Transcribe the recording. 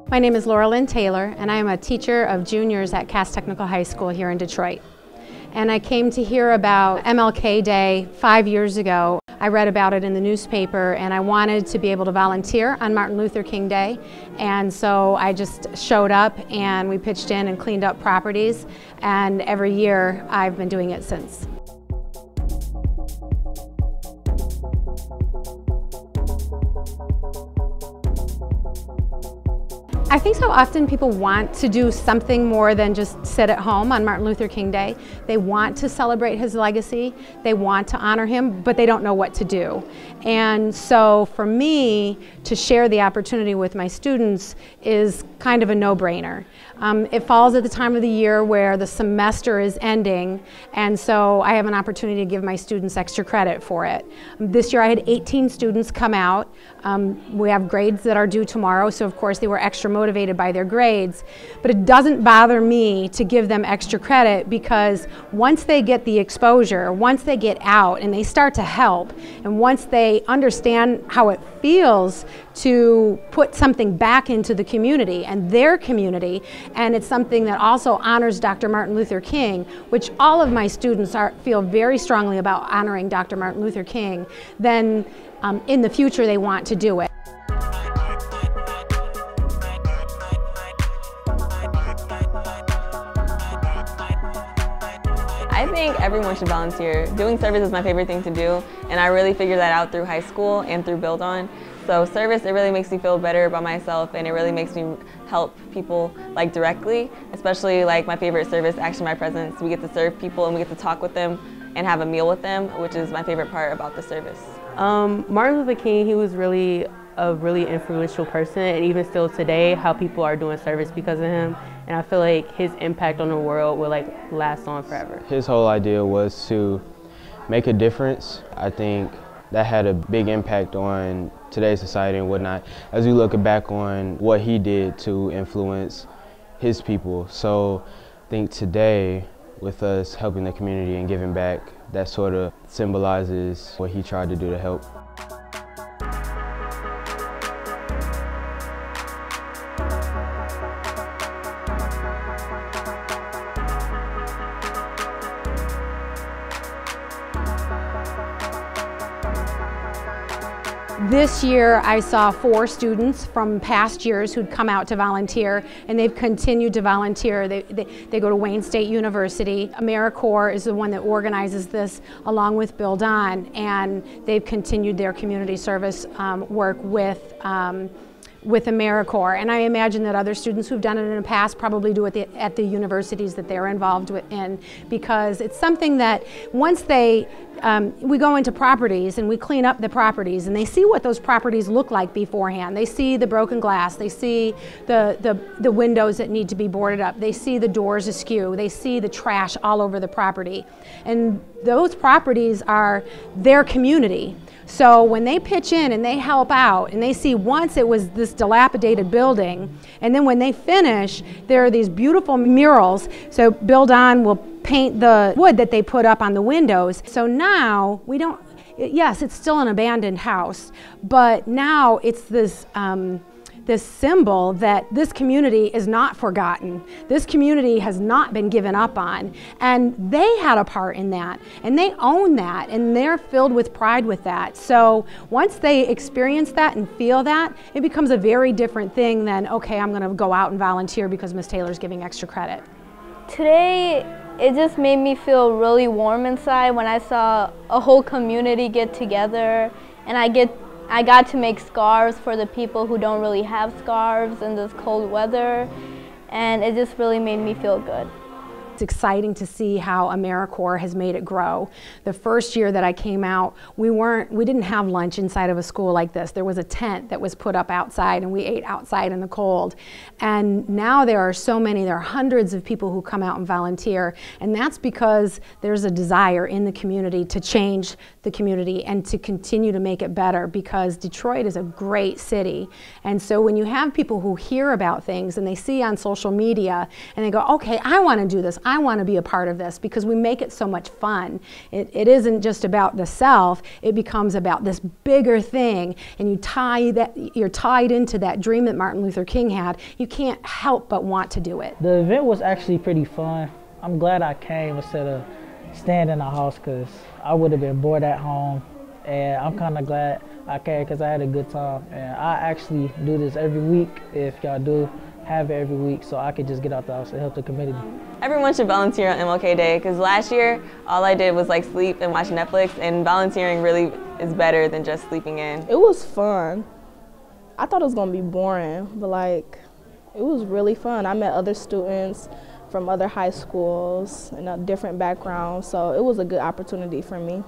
My name is Lauralyn Taylor, and I am a teacher of juniors at Cass Technical High School here in Detroit. And I came to hear about MLK Day 5 years ago. I read about it in the newspaper, and I wanted to be able to volunteer on Martin Luther King Day. And so I just showed up, and we pitched in and cleaned up properties. And every year I've been doing it since. I think so often people want to do something more than just sit at home on Martin Luther King Day. They want to celebrate his legacy, they want to honor him, but they don't know what to do. And so for me, to share the opportunity with my students is kind of a no-brainer. It falls at the time of the year where the semester is ending, and so I have an opportunity to give my students extra credit for it. This year I had 18 students come out. We have grades that are due tomorrow, so of course they were extra motivated by their grades, but it doesn't bother me to give them extra credit because once they get the exposure, once they get out and they start to help, and once they understand how it feels to put something back into the community and their community, and it's something that also honors Dr. Martin Luther King, which all of my students feel very strongly about honoring Dr. Martin Luther King, then in the future they want to do it. I think everyone should volunteer. Doing service is my favorite thing to do, and I really figured that out through high school and through Build On. So service, it really makes me feel better about myself, and it really makes me help people like directly, especially like my favorite service, Action My Presence. We get to serve people and we get to talk with them and have a meal with them, which is my favorite part about the service. Martin Luther King, he was really a really influential person, and even still today, how people are doing service because of him. And I feel like his impact on the world will last on forever. His whole idea was to make a difference. I think that had a big impact on today's society and whatnot, as we look back on what he did to influence his people. So I think today, with us helping the community and giving back, that sort of symbolizes what he tried to do to help. This year I saw 4 students from past years who'd come out to volunteer, and they've continued to volunteer. They go to Wayne State University. AmeriCorps is the one that organizes this along with Build On, and they've continued their community service work with AmeriCorps, and I imagine that other students who've done it in the past probably do it at the universities that they're involved in, because it's something that once we go into properties and we clean up the properties, and they see what those properties look like beforehand. They see the broken glass, they see the windows that need to be boarded up, they see the doors askew, they see the trash all over the property, and those properties are their community. So when they pitch in and they help out, and they see once it was this dilapidated building, and then when they finish, there are these beautiful murals. So Build On will paint the wood that they put up on the windows. So now we don't, yes, it's still an abandoned house, but now it's this this symbol that this community is not forgotten. This community has not been given up on, and they had a part in that, and they own that, and they're filled with pride with that. So once they experience that and feel that, it becomes a very different thing than, okay, I'm going to go out and volunteer because Miss Taylor's giving extra credit. Today, it just made me feel really warm inside when I saw a whole community get together, and I got to make scarves for the people who don't really have scarves in this cold weather, and it just really made me feel good. It's exciting to see how AmeriCorps has made it grow. The first year that I came out, we didn't have lunch inside of a school like this. There was a tent that was put up outside and we ate outside in the cold. And now there are so many, there are hundreds of people who come out and volunteer, and that's because there's a desire in the community to change the community and to continue to make it better, because Detroit is a great city. And so when you have people who hear about things and they see on social media and they go, okay, I want to do this, I want to be a part of this, because we make it so much fun. It isn't just about the self, it becomes about this bigger thing, and you're tied into that dream that Martin Luther King had. You can't help but want to do it. The event was actually pretty fun. I'm glad I came instead of staying in the house, because I would have been bored at home, and I'm kind of glad I came because I had a good time. And I actually do this every week, if y'all do have it every week, so I could just get out the house and help the community. Everyone should volunteer on MLK Day, because last year all I did was like sleep and watch Netflix, and volunteering really is better than just sleeping in. It was fun. I thought it was gonna be boring, but like, it was really fun. I met other students from other high schools and different backgrounds, so it was a good opportunity for me.